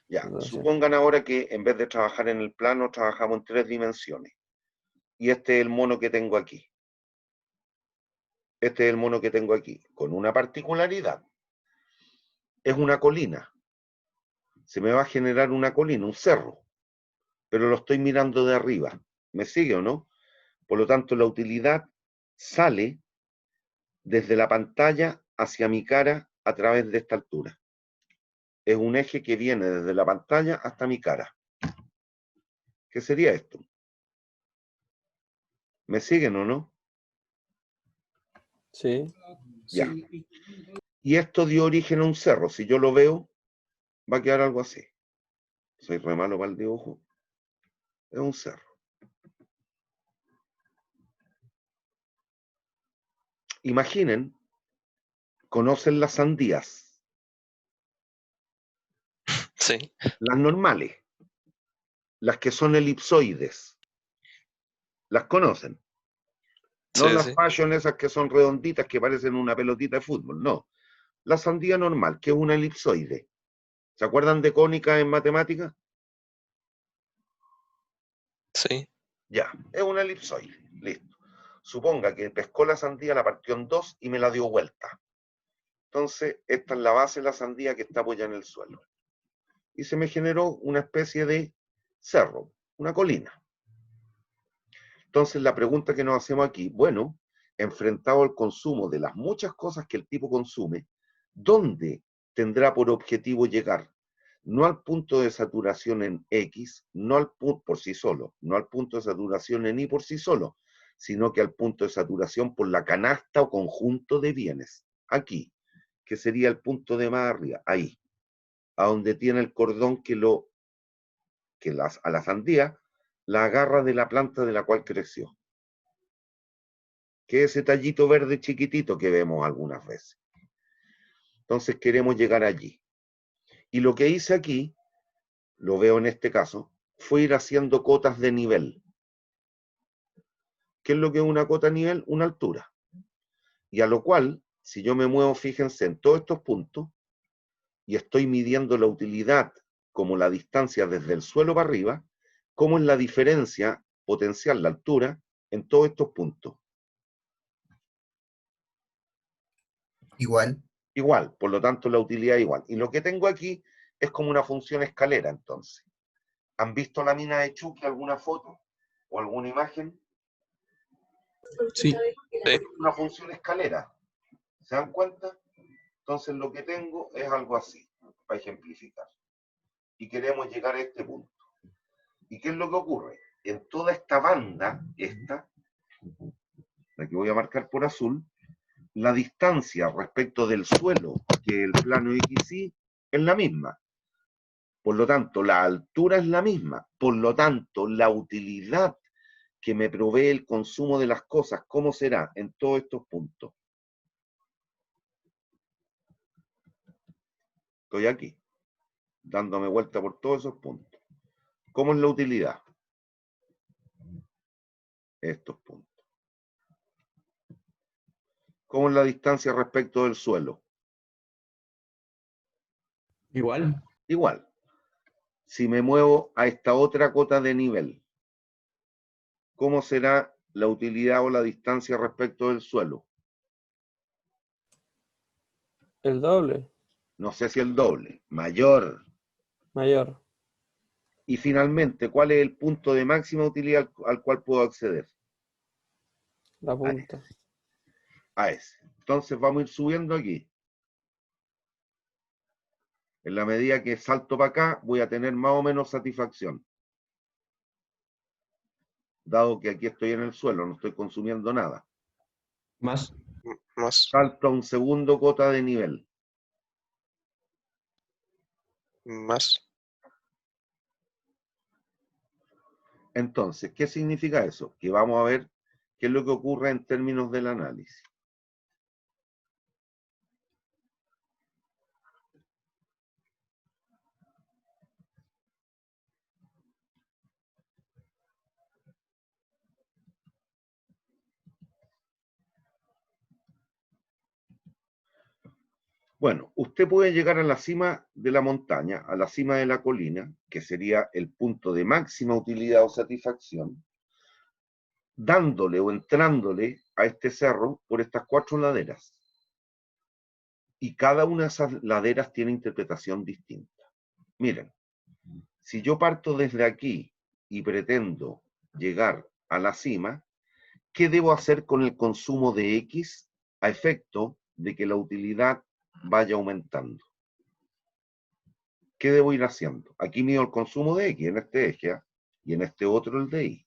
Ya, Saturación. supongan ahora que en vez de trabajar en el plano, trabajamos en 3 dimensiones. Y este es el mono que tengo aquí. Este es el mono que tengo aquí, con una particularidad. Es una colina. Se me va a generar una colina, un cerro, pero lo estoy mirando de arriba. ¿Me sigue o no? Por lo tanto, la utilidad sale desde la pantalla hacia mi cara a través de esta altura. Es un eje que viene desde la pantalla hasta mi cara. ¿Qué sería esto? ¿Me siguen o no? Sí. Ya. Y esto dio origen a un cerro. Si yo lo veo, va a quedar algo así. Soy re malo para el dibujo. Es un cerro. Imaginen, conocen las sandías, Sí. las normales, las que son elipsoides. Las conocen. No Sí, las sí. fashion esas que son redonditas que parecen una pelotita de fútbol, no. La sandía normal, que es una elipsoide. ¿Se acuerdan de cónica en matemáticas? Sí. Ya, es una elipsoide. Listo. Suponga que pescó la sandía, la partió en 2 y me la dio vuelta. Entonces, esta es la base de la sandía que está apoyada en el suelo. Y se me generó una especie de cerro, una colina. Entonces, la pregunta que nos hacemos aquí, bueno, enfrentado al consumo de las muchas cosas que el tipo consume, ¿dónde tendrá por objetivo llegar? No al punto de saturación en X, no al punto por sí solo, no al punto de saturación en Y por sí solo, sino que al punto de saturación por la canasta o conjunto de bienes. Aquí, que sería el punto de más arriba, ahí, a donde tiene el cordón a la sandía la agarra de la planta de la cual creció, que es ese tallito verde chiquitito que vemos algunas veces. Entonces queremos llegar allí. Y lo que hice aquí, lo veo en este caso, fue ir haciendo cotas de nivel. ¿Qué es lo que es una cota de nivel? Una altura. Y a lo cual, si yo me muevo, fíjense, en todos estos puntos, y estoy midiendo la utilidad como la distancia desde el suelo para arriba, ¿cómo es la diferencia potencial, la altura, en todos estos puntos? Igual. Igual, por lo tanto la utilidad es igual. Y lo que tengo aquí es como una función escalera, entonces. ¿Han visto la mina de Chucky, alguna foto o alguna imagen? Sí. Sí. Una función escalera. ¿Se dan cuenta? Entonces lo que tengo es algo así, para ejemplificar. Y queremos llegar a este punto. ¿Y qué es lo que ocurre? En toda esta banda, la que voy a marcar por azul, la distancia respecto del suelo que el plano XY es la misma. Por lo tanto, la altura es la misma. Por lo tanto, la utilidad que me provee el consumo de las cosas, ¿cómo será en todos estos puntos? Estoy aquí, dándome vuelta por todos esos puntos. ¿Cómo es la utilidad? estos puntos. ¿Cómo es la distancia respecto del suelo? Igual. Igual. Si me muevo a esta otra cota de nivel, ¿cómo será la utilidad o la distancia respecto del suelo? El doble, No sé si el doble, mayor. mayor. Y finalmente, ¿cuál es el punto de máxima utilidad al cual puedo acceder? La punta. A ese. Entonces vamos a ir subiendo aquí. En la medida que salto para acá, voy a tener más o menos satisfacción. Dado que aquí estoy en el suelo, no estoy consumiendo nada. Más. Más. Salto a un segundo cota de nivel. Más. Entonces, ¿qué significa eso? Que vamos a ver qué es lo que ocurre en términos del análisis. Bueno, usted puede llegar a la cima de la montaña, a la cima de la colina, que sería el punto de máxima utilidad o satisfacción, dándole o entrándole a este cerro por estas 4 laderas. Y cada una de esas laderas tiene interpretación distinta. Miren, si yo parto desde aquí y pretendo llegar a la cima, ¿qué debo hacer con el consumo de X a efecto de que la utilidad vaya aumentando? ¿Qué debo ir haciendo? Aquí mido el consumo de X en este eje, ¿eh? Y en este otro el de Y.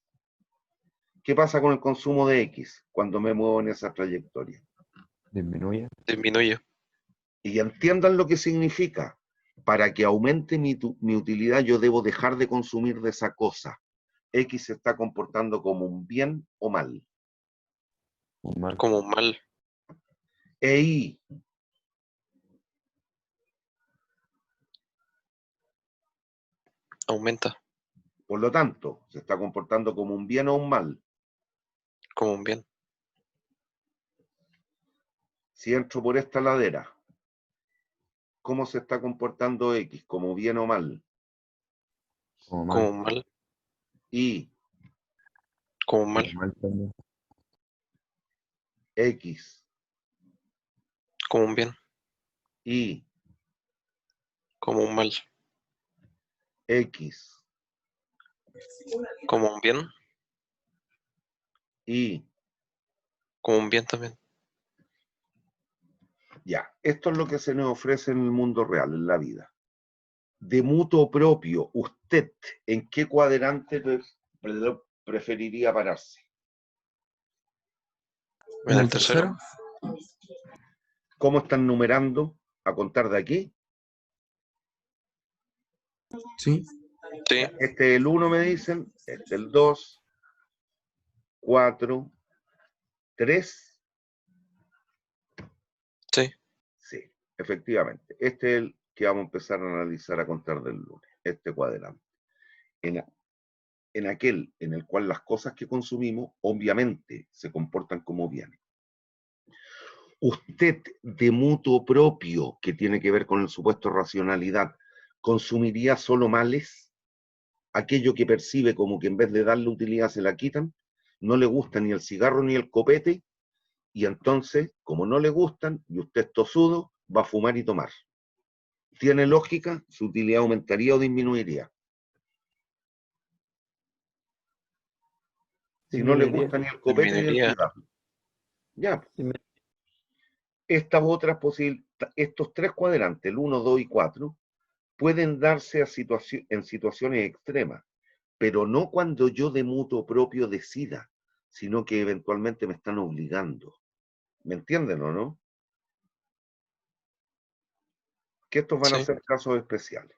¿Qué pasa con el consumo de X cuando me muevo en esa trayectoria? Disminuye. Disminuye. Y entiendan lo que significa. Para que aumente mi utilidad, yo debo dejar de consumir de esa cosa. X se está comportando como un bien o mal. Un mal. Como un mal. E Y, Aumenta. por lo tanto, se está comportando como un bien o un mal. Como un bien. Si entro por esta ladera, ¿cómo se está comportando X? ¿Como bien o mal? Como mal. Como un mal. Y Como un mal. Como mal también. X, Como un bien. Y, Como un mal. X, Como un bien. Y. Como un bien también. Ya, esto es lo que se nos ofrece en el mundo real, en la vida. De mutuo propio, ¿usted en qué cuadrante preferiría pararse? En el tercero. ¿Cómo están numerando a contar de aquí? Sí. Sí. Este es el 1, me dicen, este es el 2, 4, 3. Sí. Sí, efectivamente. Este es el que vamos a empezar a analizar a contar del lunes, este cuadrante. En aquel en el cual las cosas que consumimos obviamente se comportan como bienes. Usted de mutuo propio, que tiene que ver con el supuesto racionalidad, ¿consumiría solo males? Aquello que percibe como que en vez de darle utilidad se la quitan, no le gusta ni el cigarro ni el copete, y entonces, como no le gustan, y usted es tosudo, va a fumar y tomar. ¿Tiene lógica? ¿Su utilidad aumentaría o disminuiría? Si no le Disminuiría. gusta ni el copete ni el Disminuiría. cigarro. Ya, Dismi- estas otras posibilidades, estos 3 cuadrantes, el 1, 2 y 4, pueden darse en situaciones extremas, pero no cuando yo de mutuo propio decida, sino que eventualmente me están obligando. ¿Me entienden o no? Que estos van a Sí. ser casos especiales.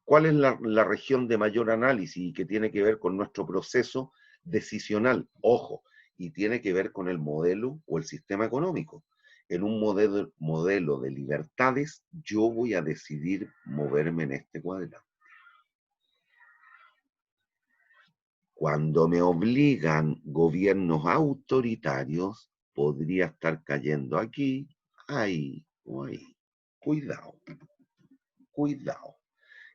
¿Cuál es la región de mayor análisis y que tiene que ver con nuestro proceso decisional? Ojo, y tiene que ver con el modelo o el sistema económico. En un modelo de libertades, yo voy a decidir moverme en este cuadrante. Cuando me obligan gobiernos autoritarios, podría estar cayendo aquí, ahí o ahí. Cuidado, cuidado.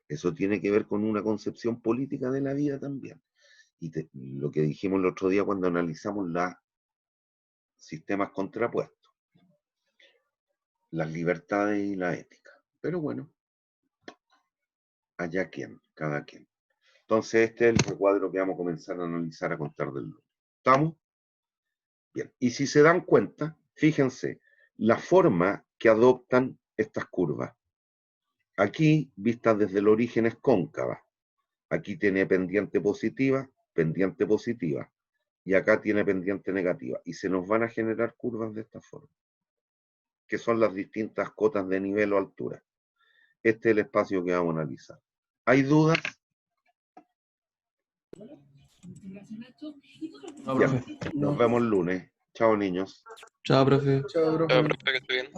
Eso tiene que ver con una concepción política de la vida también. Y lo que dijimos el otro día cuando analizamos los sistemas contrapuestos, las libertades y la ética. Pero bueno, allá quien, cada quien. Entonces este es el recuadro que vamos a comenzar a analizar a contar del lunes. ¿Estamos? Bien. Y si se dan cuenta, fíjense, la forma que adoptan estas curvas. Aquí, vistas desde el origen, es cóncava. Aquí tiene pendiente positiva, y acá tiene pendiente negativa. Y se nos van a generar curvas de esta forma, que son las distintas cotas de nivel o altura. Este es el espacio que vamos a analizar. ¿Hay dudas? No, Ya, profe. nos vemos el lunes. Chao, niños. Chao, profe. Chao, Ya, profe. profe, que esté bien.